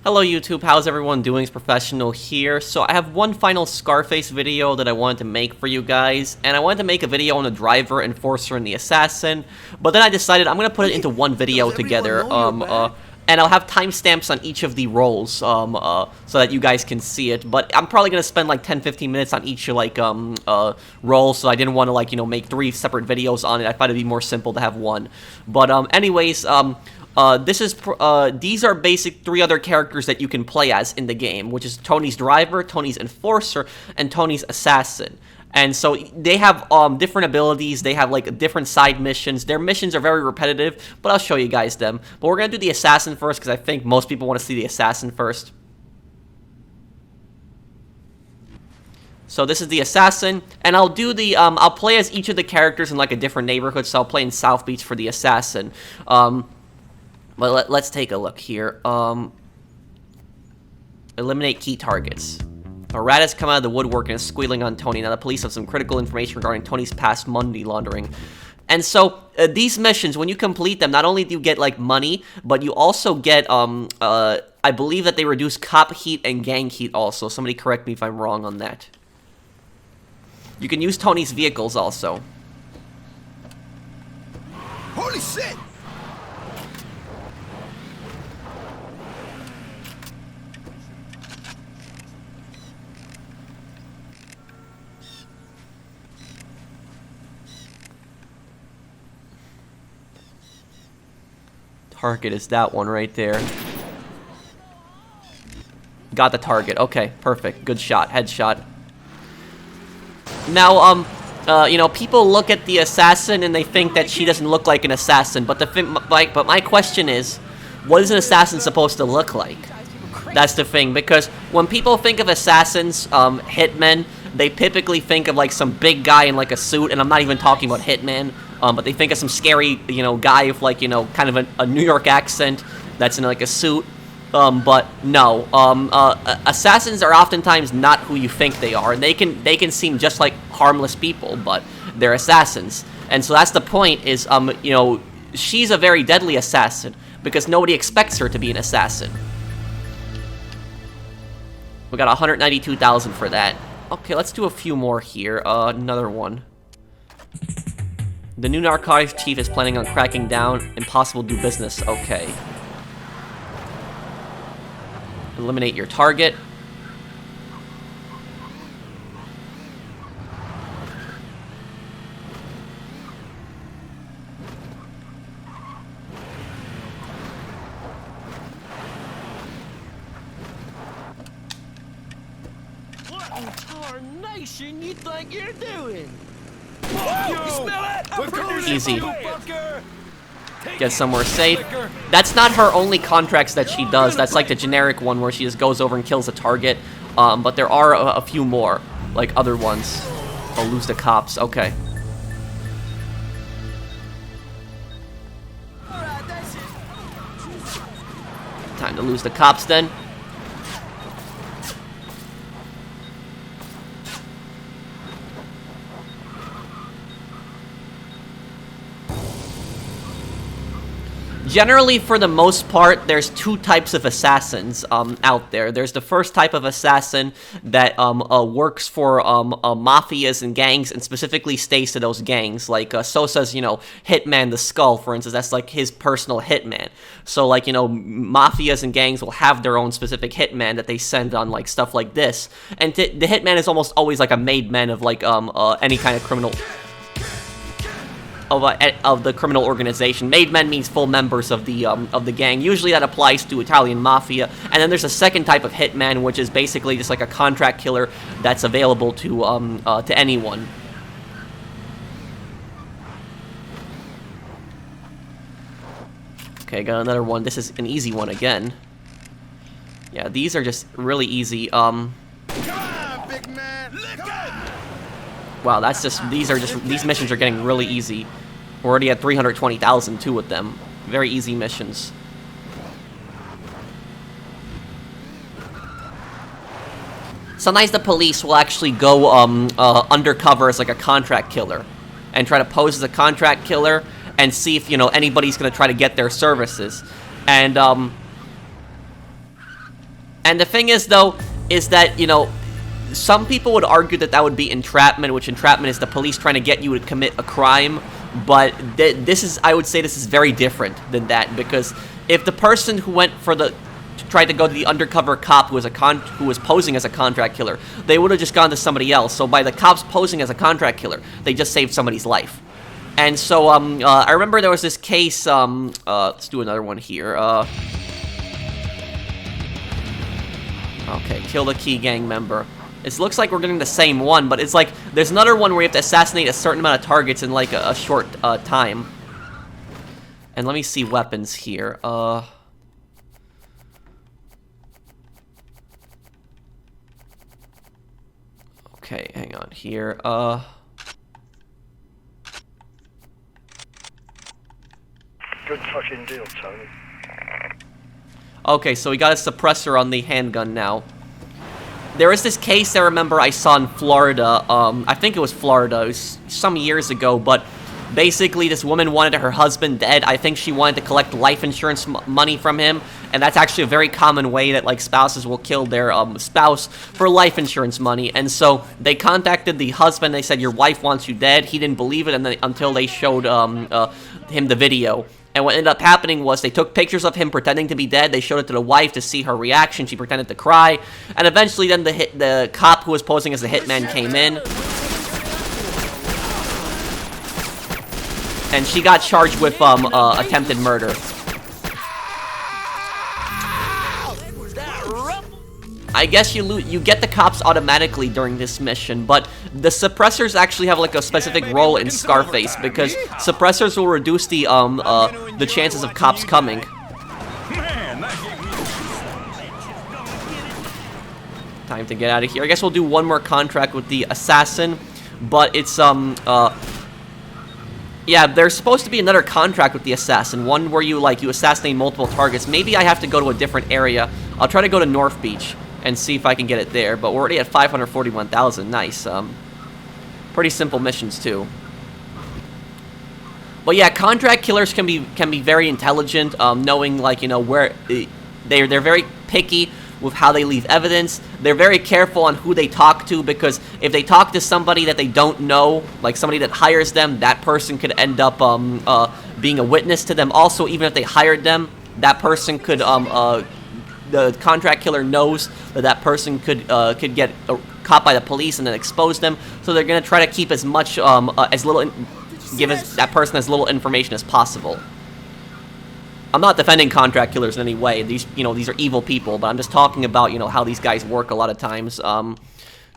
Hello YouTube, how's everyone doing? It's Professional here. So I have one final Scarface video that I wanted to make for you guys, and I wanted to make a video on the driver, enforcer, and the assassin, but then I decided I'm gonna put it into one video together, and I'll have timestamps on each of the roles, so that you guys can see it, but I'm probably gonna spend like 10-15 minutes on each, like, role, so I didn't want to, like, you know, make 3 separate videos on it. I thought it'd be more simple to have one. But, anyways, these are basic 3 other characters that you can play as in the game, which is Tony's driver, Tony's enforcer, and Tony's assassin. And so they have different abilities. They have like different side missions. Their missions are very repetitive, but I'll show you guys them. But we're gonna do the assassin first because I think most people want to see the assassin first. So this is the assassin, and I'll do the I'll play as each of the characters in like a different neighborhood. So I'll play in South Beach for the assassin. But let's take a look here. Eliminate key targets. A rat has come out of the woodwork and is squealing on Tony. Now the police have some critical information regarding Tony's past money laundering. And so, these missions, when you complete them, not only do you get, like, money, but you also get, I believe that they reduce cop heat and gang heat also. Somebody correct me if I'm wrong on that. You can use Tony's vehicles also. Holy shit! Target is that one right there. Got the target. Okay, perfect. Good shot. Headshot. Now, you know, people look at the assassin and they think that she doesn't look like an assassin. But but my question is, what is an assassin supposed to look like? That's the thing, because when people think of assassins, hitmen, they typically think of like some big guy in like a suit, and I'm not even talking about Hitman. But they think of some scary, you know, guy with, like, you know, kind of a New York accent that's in, like, a suit. But no, assassins are oftentimes not who you think they are. And they can seem just like harmless people, but they're assassins. And so that's the point is, you know, she's a very deadly assassin because nobody expects her to be an assassin. We got 192,000 for that. Okay, let's do a few more here. Another one. The new narcotics chief is planning on cracking down. Impossible to do business. Okay. Eliminate your target. What in tarnation you think you're doing? Easy. Get somewhere safe. That's not her only contracts that she does. That's like the generic one where she just goes over and kills a target. But there are a few more, like other ones. I'll lose the cops. Okay. Time to lose the cops then. Generally, for the most part, there's 2 types of assassins out there. There's the first type of assassin that works for mafias and gangs, and specifically stays to those gangs. Like Sosa's, you know, Hitman the Skull, for instance. That's like his personal hitman. So, like, you know, mafias and gangs will have their own specific hitman that they send on like stuff like this. And the hitman is almost always like a made man of like any kind of criminal. Of the criminal organization. Made men means full members of the gang. Usually that applies to Italian mafia. And then there's a second type of hitman, which is basically just like a contract killer that's available to anyone. Okay, got another one. This is an easy one again. Yeah, these are just really easy. Come on, big man. Wow, that's just these missions are getting really easy. We're already at 320,000 too with them. Very easy missions. Sometimes the police will actually go undercover as like a contract killer and try to pose as a contract killer and see if, you know, anybody's going to try to get their services. And And the thing is, though, is that, you know, some people would argue that that would be entrapment, which entrapment is the police trying to get you to commit a crime. But this is, I would say this is very different than that, because if the person who went for the tried to go to the undercover cop who was posing as a contract killer, they would have just gone to somebody else. So by the cops posing as a contract killer, they just saved somebody's life. And so I remember there was this case. Let's do another one here. Okay, kill the key gang member. It looks like we're getting the same one, but it's like there's another one where you have to assassinate a certain amount of targets in like a short time. And let me see weapons here. Okay, hang on here. Good fucking deal, Tony. Okay, so we got a suppressor on the handgun now. There was this case I remember I saw in Florida. I think it was Florida. It was some years ago, but basically this woman wanted her husband dead. I think she wanted to collect life insurance money from him, and that's actually a very common way that like spouses will kill their spouse for life insurance money. And so they contacted the husband. They said, your wife wants you dead. He didn't believe it until they showed him the video. And what ended up happening was they took pictures of him pretending to be dead. They showed it to the wife to see her reaction. She pretended to cry. And eventually then the cop who was posing as the hitman came in. And she got charged with attempted murder. I guess you get the cops automatically during this mission, but the suppressors actually have like a specific role in Scarface, because suppressors will reduce the chances of cops coming. Time to get out of here. I guess we'll do one more contract with the assassin, but it's yeah, there's supposed to be another contract with the assassin, one where you assassinate multiple targets. Maybe I have to go to a different area. I'll try to go to North Beach and see if I can get it there, but we're already at 541,000. Nice. Pretty simple missions too. But yeah, contract killers can be very intelligent, knowing where they're very picky with how they leave evidence. They're very careful on who they talk to, because if they talk to somebody that they don't know, like somebody that hires them, that person could end up being a witness to them. Also, even if they hired them, that person could the contract killer knows that person could get caught by the police and then expose them. So they're gonna try to keep as much give that person as little information as possible. I'm not defending contract killers in any way. These are evil people, but I'm just talking about how these guys work a lot of times.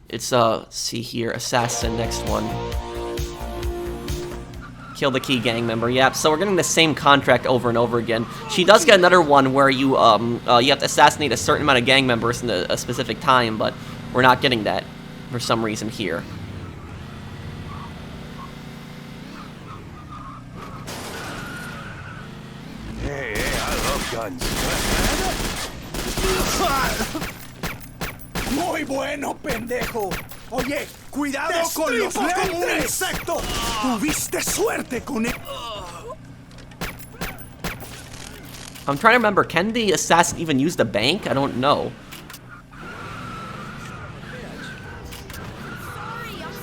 It's see here, assassin, next one. Kill the key gang member. Yep. So we're getting the same contract over and over again. She does get another one where you have to assassinate a certain amount of gang members in a specific time, but we're not getting that for some reason here. Hey, I love guns. Muy bueno, pendejo. Oye, cuidado con los lentes. Tuviste suerte con él. I'm trying to remember, can the assassin even use the bank? I don't know. I'm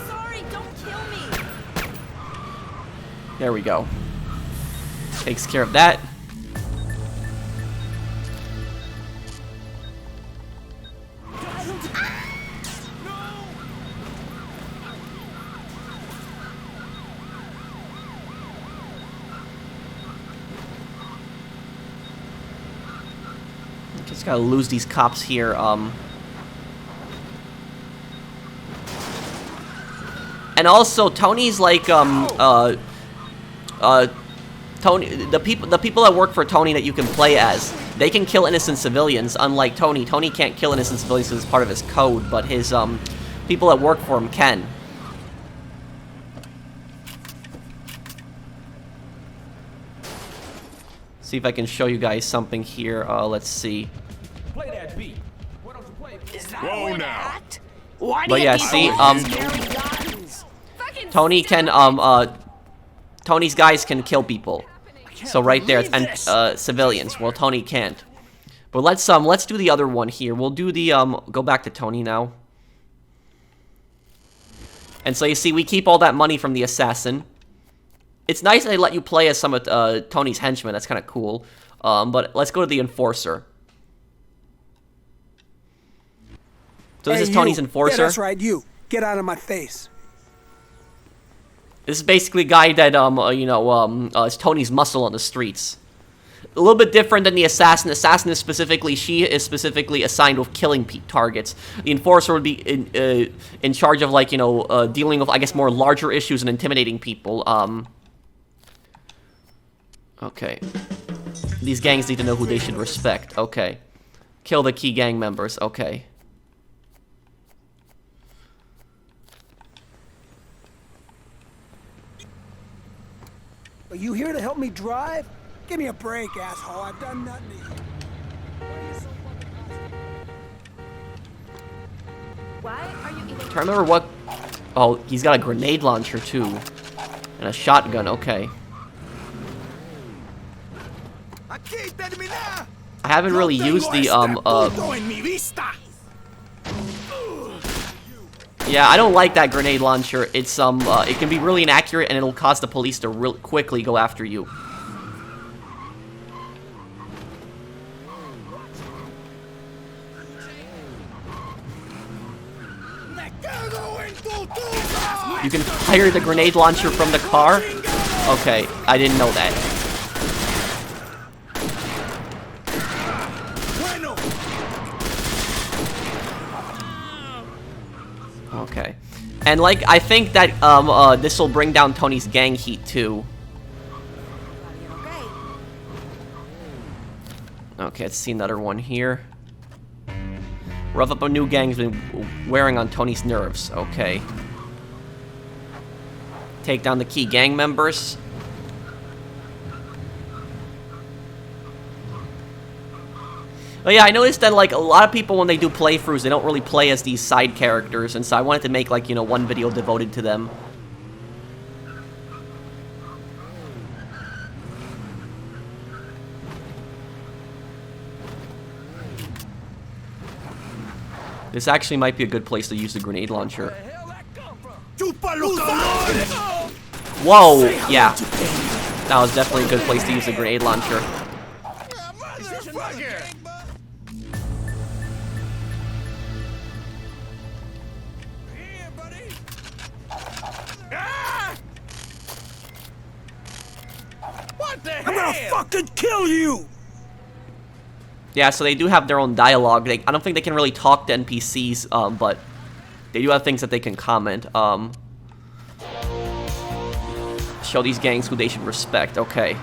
sorry, don't kill me. There we go. Takes care of that. Just gotta lose these cops here. And also Tony's like Tony, the people that work for Tony that you can play as, they can kill innocent civilians. Unlike Tony, Tony can't kill innocent civilians because it's part of his code, but his people that work for him can. See if I can show you guys something here. Let's see. Play that beat. Why don't you play it? Is that Whoa, way to now. act? Why do But you yeah, people see, always carry guns? Fucking Tony can Tony's guys can kill people. So right there, and civilians. Well, Tony can't. But let's do the other one here. We'll do the go back to Tony now. And so you see, we keep all that money from the assassin. It's nice they let you play as some of Tony's henchmen. That's kind of cool. But let's go to the enforcer. So this is Tony's enforcer. Yeah, that's right, you. Get out of my face. This is basically a guy that, is Tony's muscle on the streets. A little bit different than the assassin. Assassin is she is specifically assigned with killing targets. The enforcer would be in charge of, like, dealing with, I guess, more larger issues and intimidating people. Okay. These gangs need to know who they should respect. Okay. Kill the key gang members. Okay. Are you here to help me drive? Give me a break, asshole. I've done nothing to you. Why are you even... I remember what... Oh, he's got a grenade launcher, too. And a shotgun, okay. I haven't really used the, Yeah, I don't like that grenade launcher. It's, it can be really inaccurate, and it'll cause the police to real quickly go after you. You can fire the grenade launcher from the car? Okay, I didn't know that. Okay. And, like, I think that, this will bring down Tony's gang heat, too. Okay, let's see another one here. Rev up a new gang's been wearing on Tony's nerves. Okay. Take down the key gang members. But yeah, I noticed that, like, a lot of people, when they do playthroughs, they don't really play as these side characters, and so I wanted to make, like, one video devoted to them. This actually might be a good place to use the grenade launcher. Whoa! Yeah. That was definitely a good place to use the grenade launcher. I'm gonna fucking kill you! Yeah, so they do have their own dialogue. I don't think they can really talk to NPCs, but they do have things that they can comment. Show these gangs who they should respect. Okay.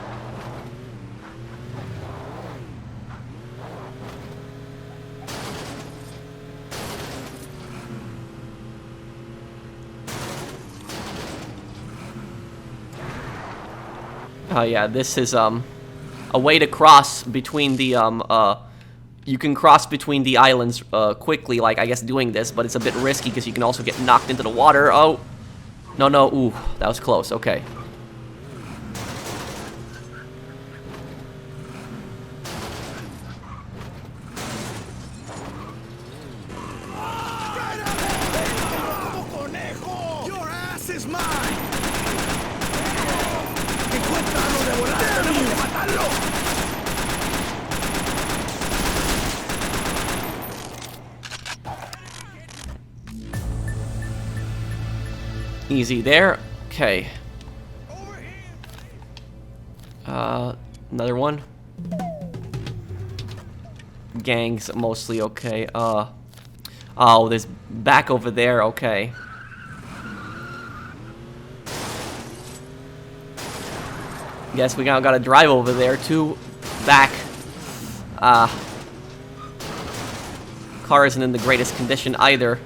Yeah, this is, a way to cross between the, you can cross between the islands, quickly, like, I guess, doing this, but it's a bit risky because you can also get knocked into the water. Oh! No, ooh, that was close, okay. Your ass is mine! Easy there. Okay. Another one. Gangs mostly okay. Oh, there's back over there. Okay. Guess we now gotta drive over there too. Back. Car isn't in the greatest condition either.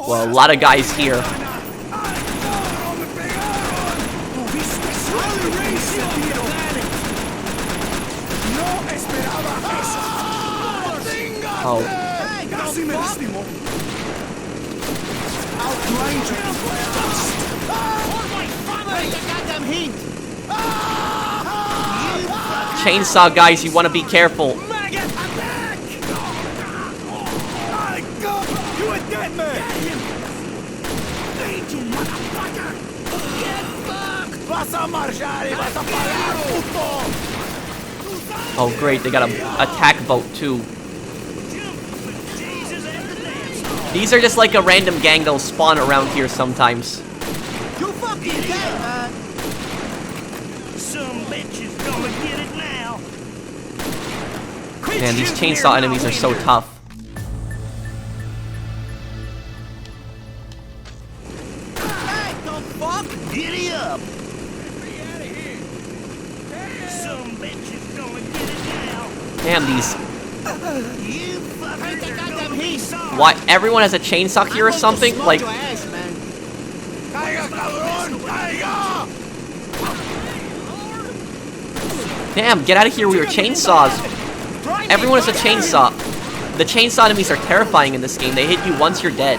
Well, a lot of guys here. No esperaba eso. Oh, Casi me lastimó. Outline chainsaw guys, you want to be careful. Maggot attack! I go! You a dead man! Thank you, motherfucker! Get fucked! Vas a marchar y vas a pagar, puto! Oh great, they got a attack boat too. These are just like a random gang that'll spawn around here sometimes. You fucking dead, man. Some bitches gonna get it now. Man, these chainsaw enemies are so tough. Hey, don't fuck. Giddy up. Some bitches gonna get it now. Damn, these. You fuckers are gonna be sorry. Why? Everyone has a chainsaw here or something? Like, Caiga, cabrón! Caiga! damn, get out of here with your chainsaws. Everyone has a chainsaw. The chainsaw enemies are terrifying in this game. They hit you once, you're dead.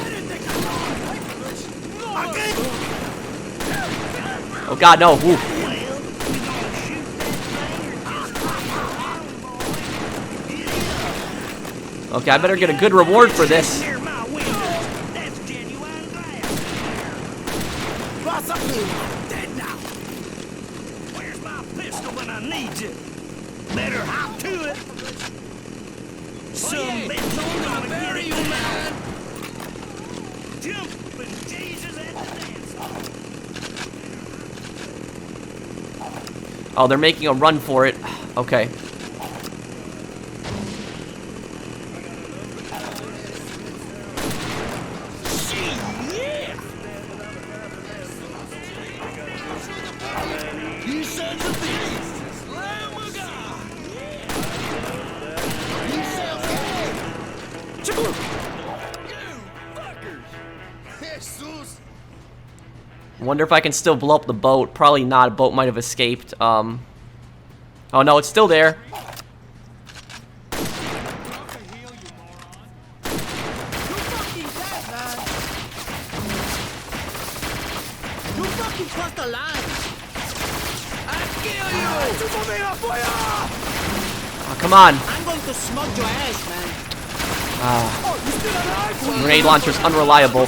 Oh god, no. Ooh. Okay, I better get a good reward for this. Near my window. That's genuine glass. Dead now! Where's my pistol when I need you? Better hop to it. Some bitch gonna bury you, man. Jumping Jesus at the dance. Oh, they're making a run for it. Okay. You sons of bitches! Lamb of God! You sound good! You fuckers! Jesus! Wonder if I can still blow up the boat. Probably not. A boat might have escaped. Oh no, it's still there. You fucking crossed the line! I'll kill you! Oh, come on. I'm going to smug your ass, man. Grenade launcher's unreliable.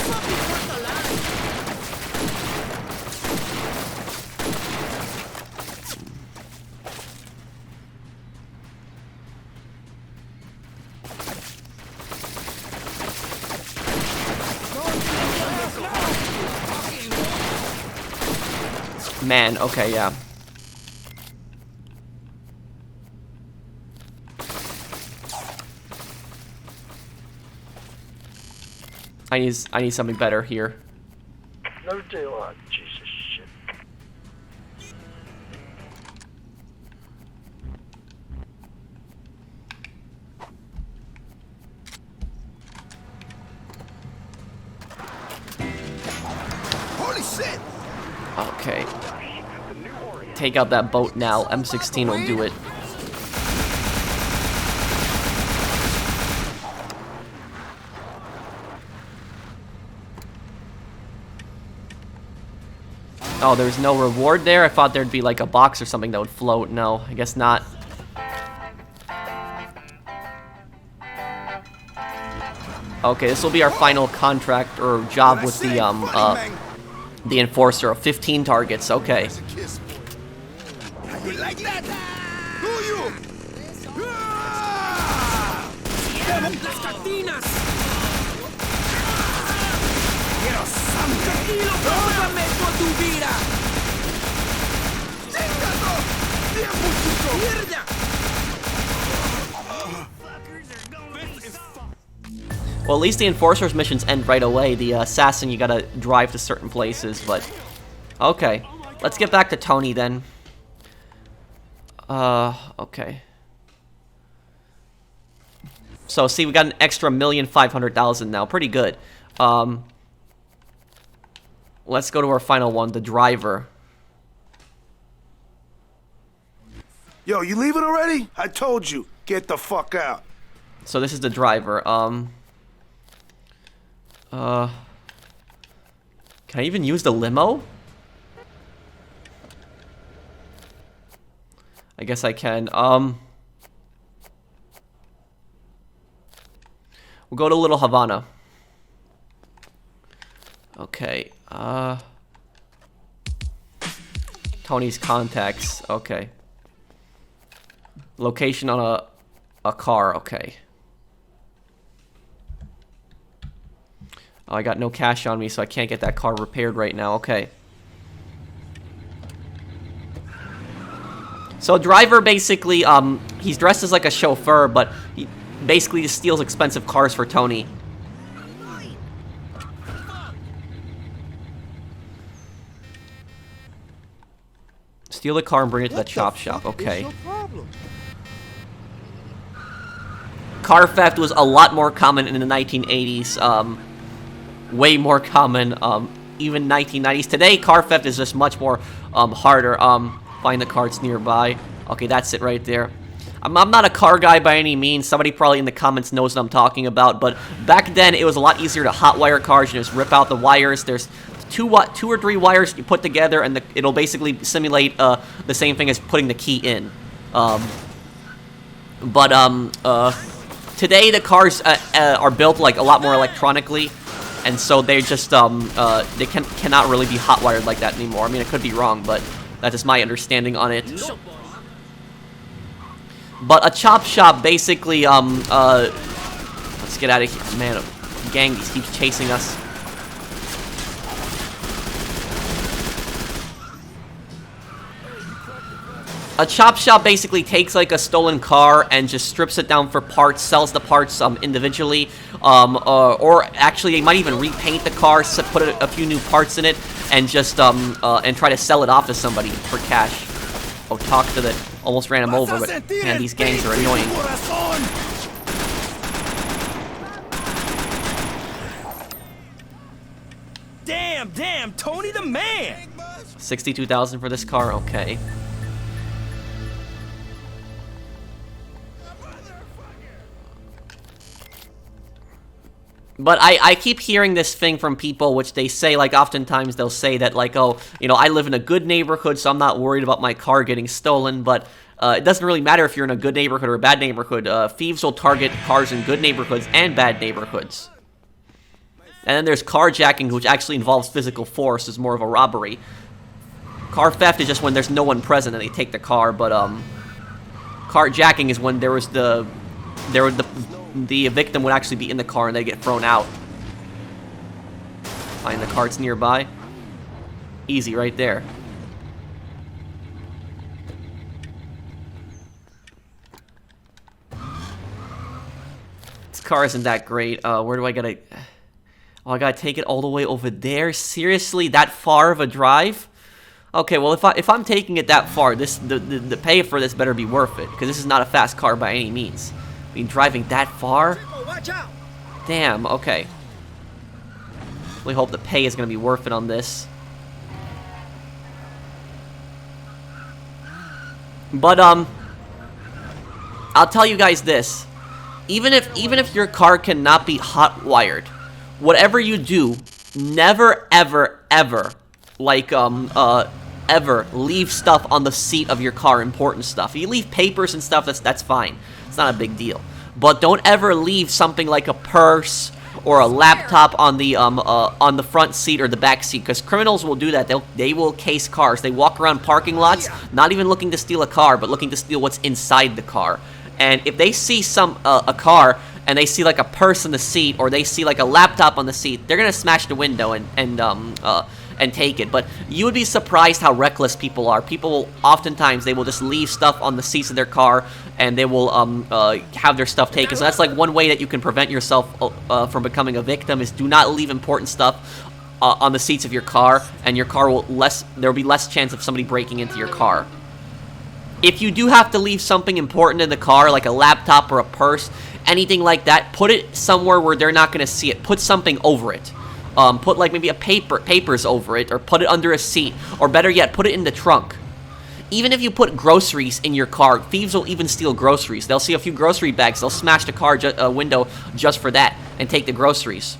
Man, okay, yeah. I need something better here. No deal, oh, Jesus shit. Holy shit! Okay. Take out that boat now. M16 will do it. Oh, there's no reward there? I thought there'd be like a box or something that would float. No, I guess not. Okay, this will be our final contract or job with the enforcer of 15 targets. Okay. You like that? Do you? Las cantinas. Quiero sangre. Tranquilo, perdóname por tu vida. ¡Chingazo! ¡Tiempo, chico! ¡Mierda! Well, at least the enforcer's missions end right away. The assassin, you gotta drive to certain places, but... Okay. Let's get back to Tony, then. Okay. So, see, we got an extra 1,500,000 now. Pretty good. Let's go to our final one, the driver. Yo, you leaving already? I told you, get the fuck out. So this is the driver. Can I even use the limo? I guess I can. We'll go to Little Havana. Okay. Tony's contacts. Okay. Location on a car. Okay. Oh, I got no cash on me, so I can't get that car repaired right now. Okay. So driver basically, he's dressed as like a chauffeur, but he basically just steals expensive cars for Tony. Steal the car and bring it to the chop shop. Okay. Car theft was a lot more common in the 1980s. Way more common, even 1990s. Today, car theft is just much more harder. Find the carts nearby. Okay, that's it right there. I'm not a car guy by any means. Somebody probably in the comments knows what I'm talking about. But back then, it was a lot easier to hotwire cars. You just rip out the wires. There's two or three wires you put together, and it'll basically simulate the same thing as putting the key in. Today the cars are built like a lot more electronically, and so they just they cannot really be hotwired like that anymore. I mean, it could be wrong, but that is my understanding on it. But a chop shop basically let's get out of here, man. A gang keeps chasing us. A chop shop basically takes like a stolen car and just strips it down for parts, sells the parts individually, or actually they might even repaint the car, put a few new parts in it, and just and try to sell it off to somebody for cash. Oh, talk to the almost ran him over, but man, these gangs are annoying. Damn, Tony the man. 62,000 for this car, okay. But I keep hearing this thing from people, which they say, like, oftentimes they'll say that, like, oh, you know, I live in a good neighborhood, so I'm not worried about my car getting stolen, but it doesn't really matter if you're in a good neighborhood or a bad neighborhood. Thieves will target cars in good neighborhoods and bad neighborhoods. And then there's carjacking, which actually involves physical force, is more of a robbery. Car theft is just when there's no one present and they take the car, but carjacking is when the victim would actually be in the car and they get thrown out. Find the carts nearby. Easy right there. This car isn't that great. Where do I gotta... Oh, I gotta take it all the way over there? Seriously? That far of a drive? Okay, well, if I'm taking it that far, the pay for this better be worth it, because this is not a fast car by any means. I mean, driving that far? Damn, okay. Really hope the pay is gonna be worth it on this. But, I'll tell you guys this. Even if your car cannot be hot-wired, whatever you do, never, ever, ever, like, ever leave stuff on the seat of your car, important stuff. If you leave papers and stuff, that's fine. It's not a big deal. But don't ever leave something like a purse or a laptop on the front seat or the back seat, because criminals will do that. They will case cars. They walk around parking lots, not even looking to steal a car, but looking to steal what's inside the car. And if they see a car and they see like a purse in the seat, or they see like a laptop on the seat, they're gonna smash the window and take it. But you would be surprised how reckless people are. People will oftentimes, they will just leave stuff on the seats of their car, and they will have their stuff taken. So that's like one way that you can prevent yourself from becoming a victim, is do not leave important stuff on the seats of your car, and your car will there will be less chance of somebody breaking into your car. If you do have to leave something important in the car, like a laptop or a purse, anything like that, put it somewhere where they're not going to see it. Put something over it. Put like maybe papers over it, or put it under a seat, or better yet, put it in the trunk. Even if you put groceries in your car, thieves will even steal groceries. They'll see a few grocery bags, they'll smash the car window just for that and take the groceries.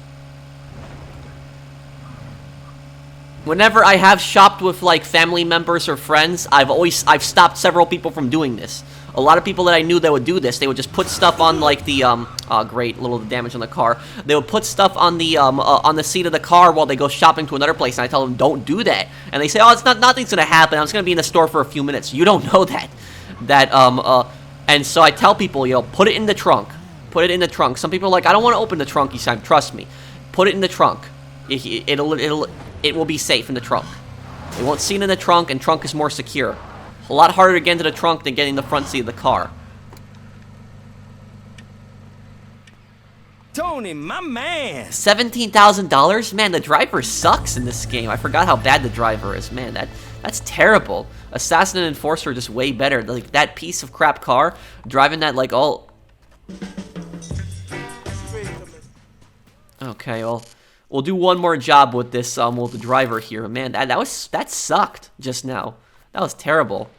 Whenever I have shopped with like family members or friends, I've stopped several people from doing this. A lot of people that I knew that would do this, they would just put stuff on like the oh great, little damage on the car. They would put stuff on the seat of the car while they go shopping to another place, and I tell them don't do that. And they say, oh, nothing's gonna happen. I'm just gonna be in the store for a few minutes. You don't know that. And so I tell people, you know, put it in the trunk. Put it in the trunk. Some people are like, I don't want to open the trunk each time. Trust me, put it in the trunk. It will be safe in the trunk. They won't see it in the trunk, and trunk is more secure. A lot harder to get into the trunk than getting the front seat of the car. Tony, my man. $17,000? Man, the driver sucks in this game. I forgot how bad the driver is. Man, that's terrible. Assassin and Enforcer are just way better. Like, that piece of crap car, driving that, like, all... Okay, well, we'll do one more job with this, with the driver here. Man, that sucked just now. That was terrible.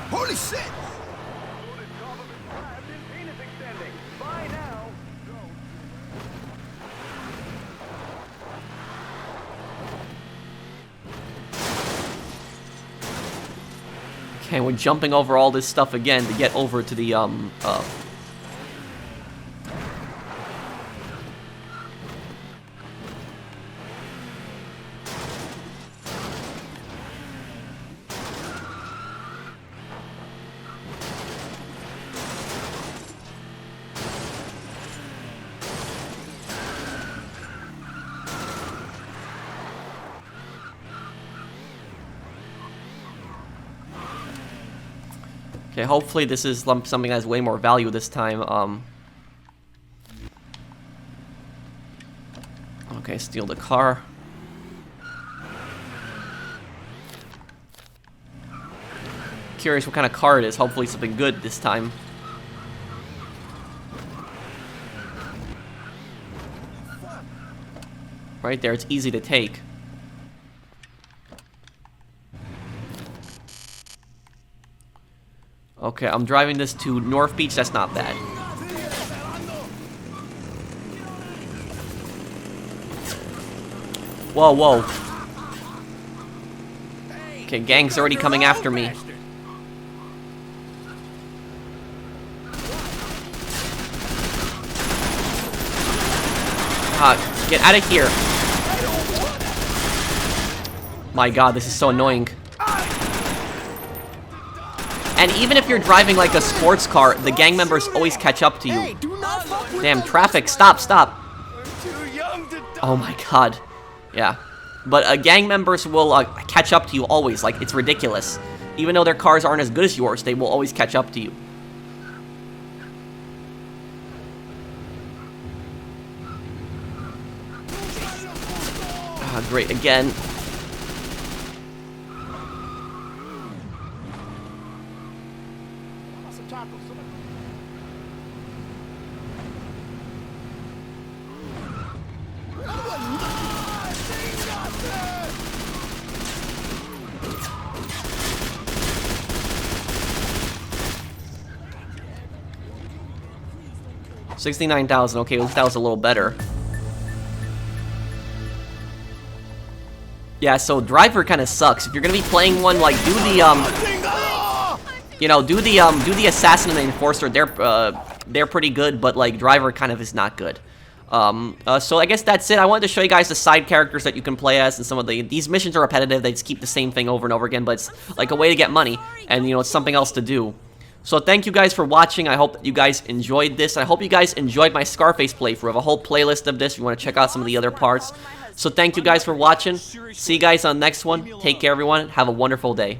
Holy shit! Okay, we're jumping over all this stuff again to get over to the, Okay, hopefully this is something that has way more value this time. Okay, steal the car. Curious what kind of car it is. Hopefully something good this time. Right there, it's easy to take. Okay, I'm driving this to North Beach. That's not bad. Whoa, whoa. Okay, gang's already coming after me. Get out of here. My god, this is so annoying. And even if you're driving like a sports car, the gang members always catch up to you. Damn, traffic, stop. Oh my god. Yeah. But gang members will catch up to you always, like, it's ridiculous. Even though their cars aren't as good as yours, they will always catch up to you. Ah, great, again. $69,000. Okay, at least that was a little better. Yeah, so driver kind of sucks. If you're gonna be playing one, like, do the do the assassin and the enforcer. They're pretty good, but like driver kind of is not good. So I guess that's it. I wanted to show you guys the side characters that you can play as, and some of these missions are repetitive. They just keep the same thing over and over again, but it's like a way to get money, and you know, it's something else to do. So thank you guys for watching. I hope that you guys enjoyed this. I hope you guys enjoyed my Scarface playthrough. I have a whole playlist of this if you want to check out some of the other parts. So thank you guys for watching. See you guys on the next one. Take care, everyone. Have a wonderful day.